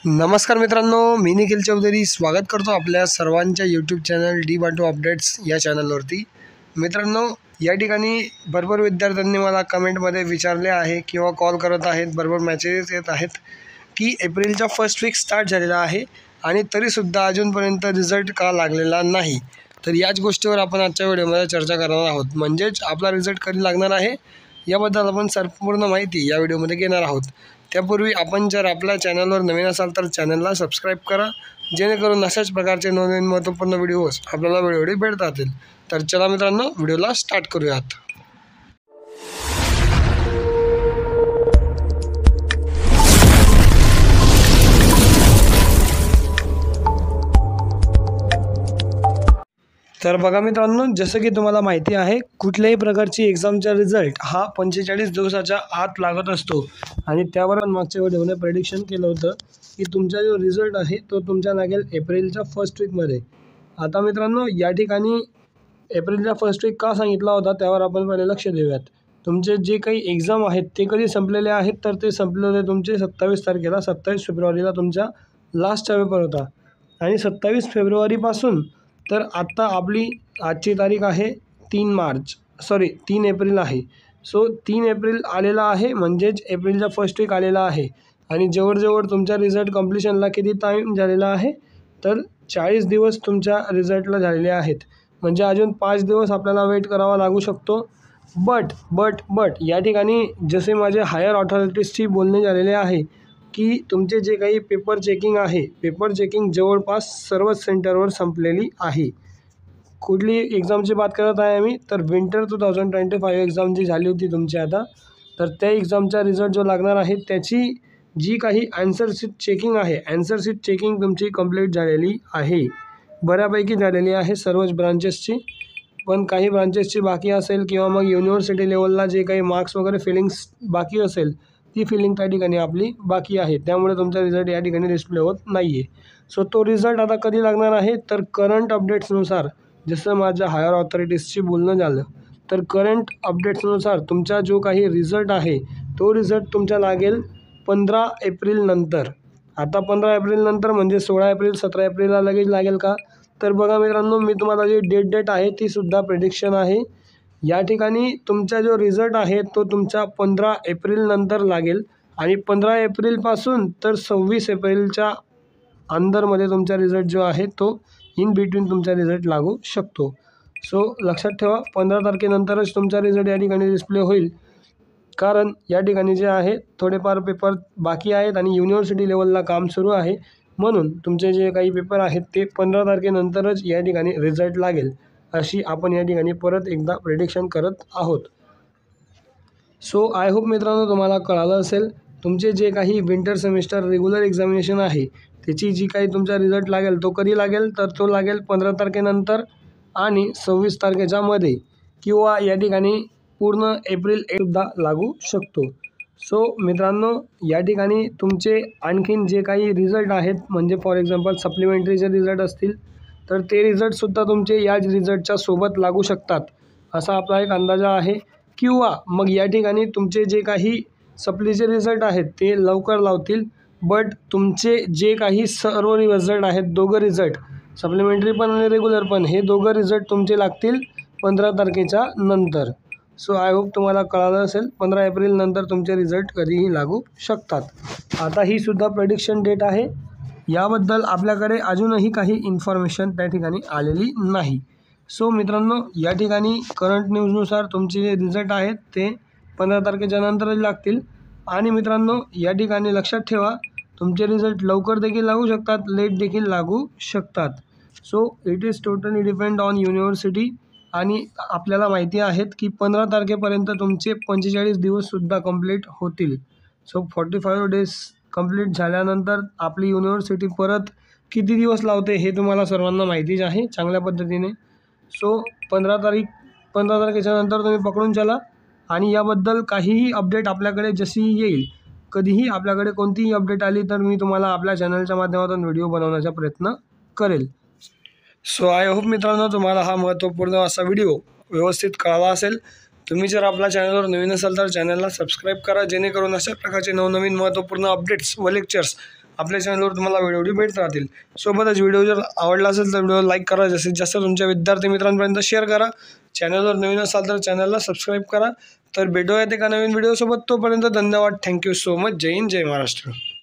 नमस्कार मित्रांनो, मी निखिल चौधरी स्वागत करतो आपल्या सर्वांच्या यूट्यूब चॅनल डी बाटू अपडेट्स या चॅनलवरती। मित्रांनो, या ठिकाणी भरपूर विद्यार्थ्यांनी मला कमेंटमध्ये विचारले आहे किंवा कॉल करत आहेत, भरपूर मेसेजेस येत आहेत की एप्रिलचा फर्स्ट वीक स्टार्ट झालेला आहे आणि तरीसुद्धा अजूनपर्यंत रिझल्ट का लागलेला नाही। तर याच गोष्टीवर आपण आजच्या व्हिडिओमध्ये चर्चा करणार आहोत। म्हणजेच आपला रिझल्ट कधी लागणार आहे याबद्दल आपण संपूर्ण माहिती या व्हिडिओमध्ये घेणार आहोत। त्यापूर्वी आपण जर आपल्या चॅनलवर नवीन असाल तर चॅनलला सबस्क्राइब करा, जेणेकरून अशाच प्रकारचे नवीन महत्त्वपूर्ण व्हिडिओज आपल्याला वेळोवेळी भेटत राहतील। तर चला मित्रांनो, व्हिडिओला स्टार्ट करूयात। तर बघा मित्रांनो, जसं की तुम्हाला माहिती आहे, कुठल्याही प्रकारची एक्झामचा रिझल्ट हा 45 दिवसाच्या आत लागत असतो आणि त्यावर मागच्या व्हिडिओने प्रेडिक्शन केलं होतं की तुमचा जो रिझल्ट आहे तो तुमचा लागेल एप्रिलच्या फर्स्ट वीकमध्ये। आता मित्रांनो, या ठिकाणी एप्रिलचा फर्स्ट वीक का सांगितला होता त्यावर आपण पहिले लक्ष देऊयात। तुमचे जे काही एक्झाम आहेत ते कधी संपलेले आहेत, तर ते संपले होते तुमचे 27 तारखेला। 27 फेब्रुवारीला तुमचा लास्टचा पेपर होता आणि 27 फेब्रुवारीपासून तर आत्ता आपली आजची तारीख आहे 3 एप्रिल आहे। सो 3 एप्रिल आलेला आहे, म्हणजेच एप्रिलचा फर्स्ट वीक आलेला आहे आणि जवळजवळ तुमचा रिझल्ट कंप्लीशनला किती टाईम झालेला आहे, तर 40 दिवस तुमच्या रिझल्टला झालेले आहेत। म्हणजे अजून 5 दिवस आपल्याला वेट करावा लागू शकतो। बट या ठिकाणी जसे माझे हायर ऑथॉरिटीजशी बोलणे झालेले आहे की तुमचे जे काही पेपर चेकिंग आहे, पेपर चेकिंग जवळपास सर्वच सेंटरवर संपलेली आहे। कुठली एक्झामची बात करत आहे आम्ही, तर विंटर 2025 एक्झाम जी झाली होती तुमची आता, तर त्या एक्झामचा रिझल्ट जो लागणार आहे त्याची जी काही आन्सर शीट चेकिंग आहे, आन्सर शीट चेकिंग तुमची कंप्लीट झालेली आहे, बऱ्यापैकी झालेली आहे सर्वच ब्रांचेसची। पण काही ब्रांचेसची बाकी असेल किंवा मग युनिव्हर्सिटी लेवलला जे काही मार्क्स वगैरे फिलिंग्स बाकी असेल ती फिलिंग त्या ठिकाणी आपली बाकी आहे, त्यामुळे तुमचा रिझल्ट या ठिकाणी डिस्प्ले होत नाही आहे। सो तो रिझल्ट आता कधी लागणार आहे, तर करंट अपडेट्सनुसार, जसं माझ्या हायर ऑथॉरिटीजशी बोलणं झालं, तर करंट अपडेट्सनुसार तुमचा जो काही रिझल्ट आहे तो रिझल्ट तुमचा लागेल 15 एप्रिल नंतर। आता 15 एप्रिल नंतर म्हणजे 16 एप्रिल 17 एप्रिलला लगेच लागेल का, तर बघा मित्रांनो, मी तुम्हाला जी डेट आहे ती सुद्धा प्रेडिक्शन आहे। या ठिकाणी तुमचा जो रिझल्ट आहे तो तुमचा 15 एप्रिल नंतर लागेल आणि 15 एप्रिलपासून तर 26 एप्रिलच्या अंदरमध्ये तुमचा रिझल्ट जो आहे तो इन बिटवीन तुमचा रिझल्ट लागू शकतो। सो लक्षात ठेवा, 15 तारखेनंतरच तुमचा रिझल्ट या ठिकाणी डिस्प्ले होईल, कारण या ठिकाणी जे आहे थोडेफार पेपर बाकी आहेत आणि युनिव्हर्सिटी लेवलला काम सुरू आहे, म्हणून तुमचे जे काही पेपर आहेत ते 15 तारखेनंतरच या ठिकाणी रिझल्ट लागेल, अशी आपण या ठिकाणी परत एकदा प्रेडिक्शन करत आहोत। सो आय होप मित्रांनो तुम्हाला कळालं असेल। तुमचे जे काही विंटर सेमिस्टर रेग्युलर एक्झामिनेशन आहे त्याची जी काही तुमचा रिझल्ट लागेल तो कधी लागेल, तर तो लागेल 15 तारखेनंतर आणि 26 तारखेच्या मध्ये, किंवा या ठिकाणी पूर्ण एप्रिल सुद्धा लागू शकतो। सो मित्रांनो, या ठिकाणी तुमचे आणखीन जे काही रिझल्ट आहेत, म्हणजे फॉर एक्झाम्पल सप्लिमेंटरीचे रिझल्ट असतील तर ते रिझल्टसुद्धा तुमचे याच रिझल्टच्या सोबत लागू शकतात, असा आपला एक अंदाजा आहे। किंवा मग या ठिकाणी तुमचे जे काही सप्लीचे रिझल्ट आहेत ते लवकर लावतील, बट तुमचे जे काही सर्व रिझल्ट आहेत, दोघं रिझल्ट सप्लिमेंटरी पण आणि रेग्युलर पण, हे दोघं रिझल्ट तुमचे लागतील 15 तारखेच्या नंतर। सो आय होप तुम्हाला कळालं असेल, 15 एप्रिल नंतर तुमचे रिझल्ट कधीही लागू शकतात। आता ही सुद्धा प्रेडिक्शन डेट आहे, याबद्दल आपल्याकडे अजूनही काही इन्फॉर्मेशन त्या ठिकाणी आलेली नाही। सो मित्रांनो, या ठिकाणी करंट न्यूजनुसार तुमचे जे रिझल्ट आहेत ते 15 तारखेच्या नंतरच लागतील। आणि मित्रांनो, या ठिकाणी लक्षात ठेवा, तुमचे रिझल्ट लवकर देखील लागू शकतात, लेट देखील लागू शकतात। So it is totally depend on university. आणि आपल्याला माहिती आहेत की 15 तारखेपर्यंत तुमचे 45 दिवससुद्धा कंप्लीट होतील। सो 45 डेज कंप्लीट झाल्यानंतर आपली युनिव्हर्सिटी परत किती दिवस लावते हे तुम्हाला सर्वांना माहितीच आहे चांगल्या पद्धतीने। सो 15 तारखेच्या नंतर तुम्ही पकडून चला, आणि याबद्दल काहीही अपडेट आपल्याकडे जशी येईल, कधीही आपल्याकडे कोणतीही अपडेट आली तर मी तुम्हाला आपल्या चॅनलच्या माध्यमातून व्हिडिओ बनवण्याचा प्रयत्न करेल। सो आय होप मित्रांनो तुम्हाला हा महत्त्वपूर्ण असा व्हिडिओ व्यवस्थित कळाला असेल। तुम्ही जर आपल्या चॅनलवर नवीन असाल तर चॅनलला सबस्क्राईब करा, जेणेकरून अशा प्रकारचे नवनवीन महत्त्वपूर्ण अपडेट्स व लेक्चर्स आपल्या चॅनलवर तुम्हाला व्हिडिओ भेटत राहतील. सोबतच व्हिडिओ जर आवडला असेल तर व्हिडिओ लाईक करा, जास्तीत जास्त तुमच्या विद्यार्थी मित्रांपर्यंत शेअर करा. चॅनलवर नवीन असाल तर चॅनलला सबस्क्राईब करा. तर भेटूयात एका नवीन व्हिडिओसोबत. तोपर्यंत धन्यवाद. Thank you so much. जय हिंद, जय महाराष्ट्र.